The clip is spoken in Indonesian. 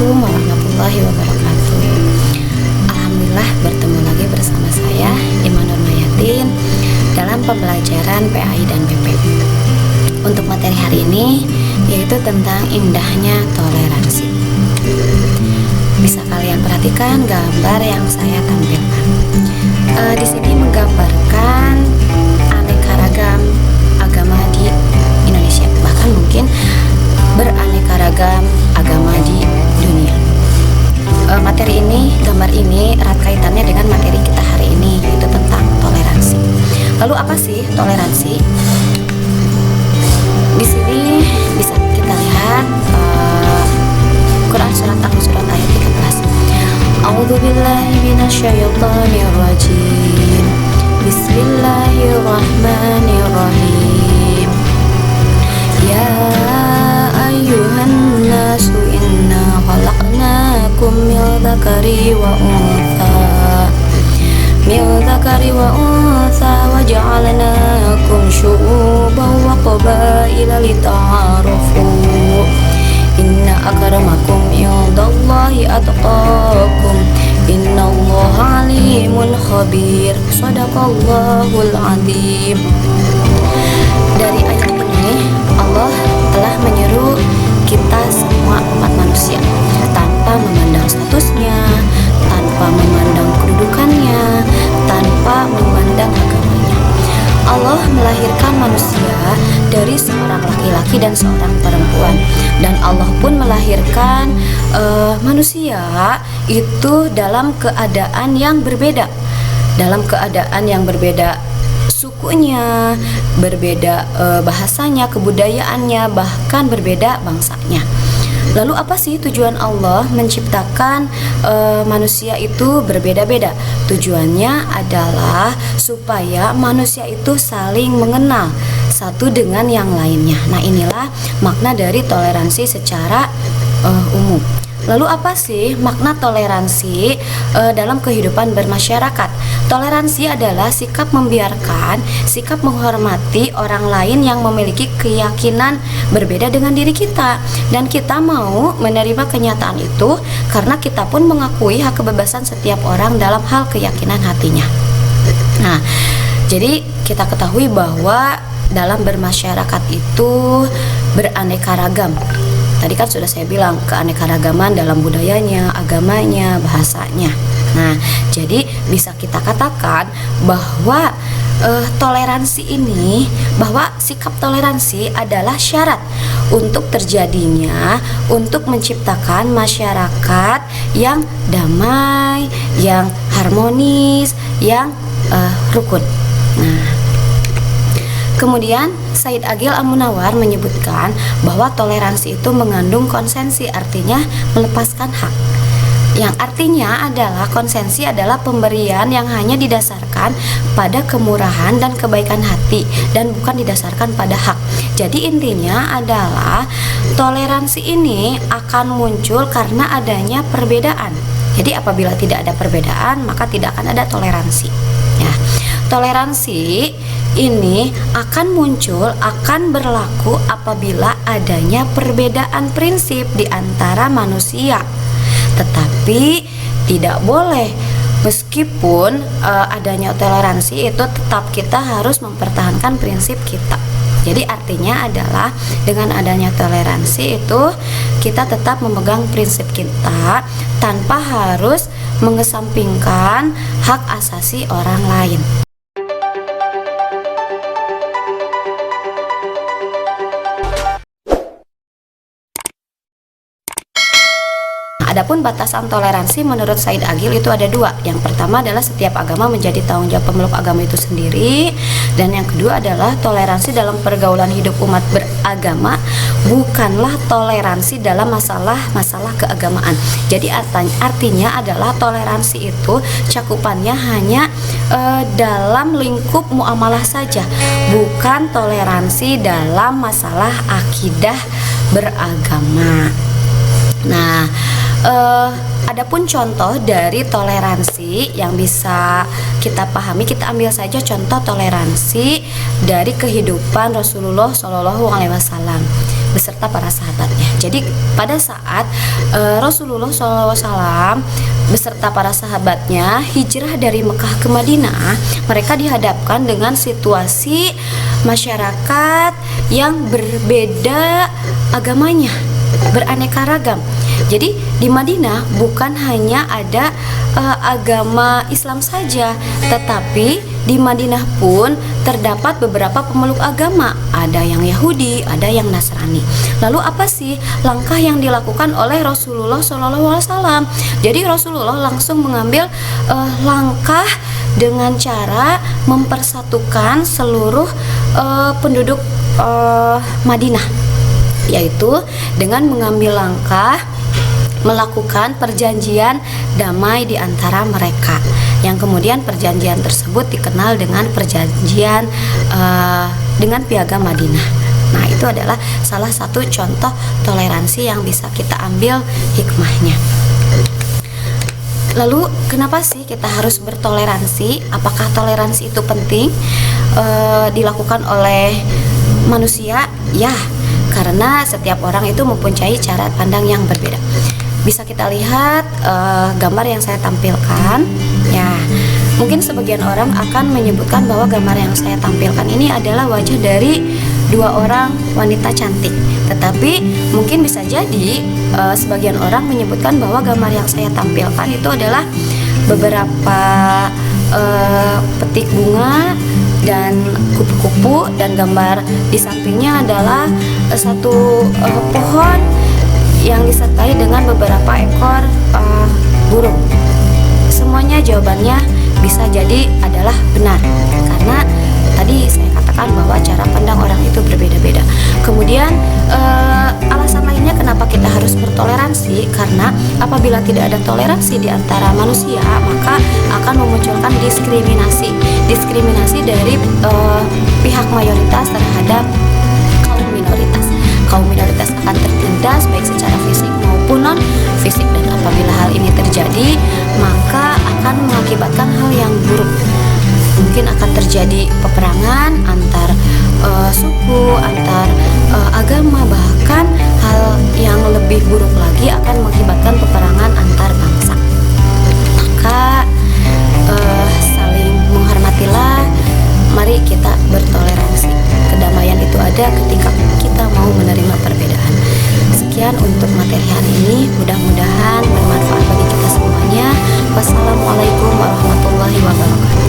Assalamualaikum warahmatullahi wabarakatuh. Alhamdulillah bertemu lagi bersama saya Iman Nurmayatin dalam pembelajaran PAI dan PP. Untuk materi hari ini yaitu tentang indahnya toleransi. Bisa kalian perhatikan gambar yang saya tampilkan. Di sini menggambarkan aneka ragam agama di Indonesia, bahkan mungkin beraneka ragam agama di dunia. Materi ini, gambar ini erat kaitannya dengan materi kita hari ini, yaitu tentang toleransi. Lalu apa sih toleransi? Di sini bisa kita lihat Quran surat Al-Hujurat ayat 13. A'udzubillahi minasyaitonirrajim. Bismillahirrahmanirrahim. Ya ayyuhan nasu inna khalaqnakum min dzakari wa untha wa ja'alnakum syu'uban wa qabaila lita'arafu. Inna akramakum indallahi atqakum. Innallaha alimun khabir. Shadaqallahul adzim. Dari ayat ini Allah telah menyeru kita semua umat manusia tanpa memandang statusnya, tanpa memandang kedudukannya, tanpa memandang agamanya. Allah melahirkan manusia dari seorang laki-laki dan seorang perempuan, dan Allah pun melahirkan manusia itu dalam keadaan yang berbeda, sukunya, berbeda bahasanya, kebudayaannya, bahkan berbeda bangsanya. Lalu apa sih tujuan Allah menciptakan manusia itu berbeda-beda? Tujuannya adalah supaya manusia itu saling mengenal satu dengan yang lainnya. Nah, inilah makna dari toleransi secara umum. Lalu apa sih makna toleransi dalam kehidupan bermasyarakat? Toleransi adalah sikap membiarkan, sikap menghormati orang lain yang memiliki keyakinan berbeda dengan diri kita, dan kita mau menerima kenyataan itu karena kita pun mengakui hak kebebasan setiap orang dalam hal keyakinan hatinya. Nah, jadi kita ketahui bahwa dalam bermasyarakat itu beraneka ragam. Tadi kan sudah saya bilang, keanekaragaman dalam budayanya, agamanya, bahasanya. Nah, jadi bisa kita katakan bahwa toleransi ini, bahwa sikap toleransi adalah syarat untuk terjadinya, untuk menciptakan masyarakat yang damai, yang harmonis, yang rukun. Nah, kemudian Said Agil Al-Munawar menyebutkan bahwa toleransi itu mengandung konsensi, artinya melepaskan hak. Yang artinya adalah konsensi adalah pemberian yang hanya didasarkan pada kemurahan dan kebaikan hati dan bukan didasarkan pada hak. Jadi intinya adalah toleransi ini akan muncul karena adanya perbedaan. Jadi apabila tidak ada perbedaan, maka tidak akan ada toleransi. Ya. Toleransi ini akan muncul, akan berlaku apabila adanya perbedaan prinsip di antara manusia. Tetapi tidak boleh, meskipun adanya toleransi itu tetap kita harus mempertahankan prinsip kita. Jadi artinya adalah dengan adanya toleransi itu kita tetap memegang prinsip kita tanpa harus mengesampingkan hak asasi orang lain. Adapun batasan toleransi menurut Said Agil itu ada dua. Yang pertama adalah setiap agama menjadi tanggung jawab pemeluk agama itu sendiri, dan yang kedua adalah toleransi dalam pergaulan hidup umat beragama bukanlah toleransi dalam masalah keagamaan. Jadi artinya adalah toleransi itu cakupannya hanya dalam lingkup muamalah saja, bukan toleransi dalam masalah akidah beragama. Nah, adapun contoh dari toleransi yang bisa kita pahami, kita ambil saja contoh toleransi dari kehidupan Rasulullah Shallallahu Alaihi Wasallam. beserta para sahabatnya. Jadi pada saat Rasulullah SAW beserta para sahabatnya hijrah dari Mekah ke Madinah, mereka dihadapkan dengan situasi masyarakat yang berbeda agamanya, beraneka ragam. Jadi di Madinah bukan hanya ada agama Islam saja, tetapi di Madinah pun terdapat beberapa pemeluk agama, ada yang Yahudi, ada yang Nasrani. Lalu apa sih langkah yang dilakukan oleh Rasulullah SAW? Jadi Rasulullah langsung mengambil langkah dengan cara mempersatukan seluruh penduduk Madinah, yaitu dengan mengambil langkah melakukan perjanjian damai di antara mereka, yang kemudian perjanjian tersebut dikenal dengan perjanjian dengan Piagam Madinah. Nah, itu adalah salah satu contoh toleransi yang bisa kita ambil hikmahnya. Lalu kenapa sih kita harus bertoleransi? Apakah toleransi itu penting dilakukan oleh manusia? Ya, karena setiap orang itu mempunyai cara pandang yang berbeda. Bisa kita lihat gambar yang saya tampilkan. Ya, mungkin sebagian orang akan menyebutkan bahwa gambar yang saya tampilkan ini adalah wajah dari dua orang wanita cantik. Tetapi mungkin bisa jadi sebagian orang menyebutkan bahwa gambar yang saya tampilkan itu adalah beberapa petik bunga dan kupu-kupu, dan gambar di sampingnya adalah satu pohon yang disertai dengan beberapa ekor burung. Semuanya jawabannya bisa jadi adalah benar, karena tadi saya katakan bahwa cara pandang orang itu berbeda-beda. Kemudian alasan lainnya kenapa kita harus bertoleransi, karena apabila tidak ada toleransi di antara manusia, maka akan memunculkan diskriminasi dari pihak mayoritas terhadap kaum minoritas. Kaum minoritas akan tertindas baik secara fisik maupun non fisik, dan apabila hal ini terjadi maka akan mengakibatkan hal yang buruk. Mungkin akan terjadi peperangan antar suku, antar agama, bahkan hal yang lebih buruk lagi akan mengakibatkan peperangan antar bangsa. Maka saling menghormatilah, mari kita bertoleransi. Kedamaian itu ada ketika kita mau menerima perbedaan. Sekian untuk materi hari ini, mudah-mudahan bermanfaat bagi kita semuanya. Wassalamualaikum warahmatullahi wabarakatuh.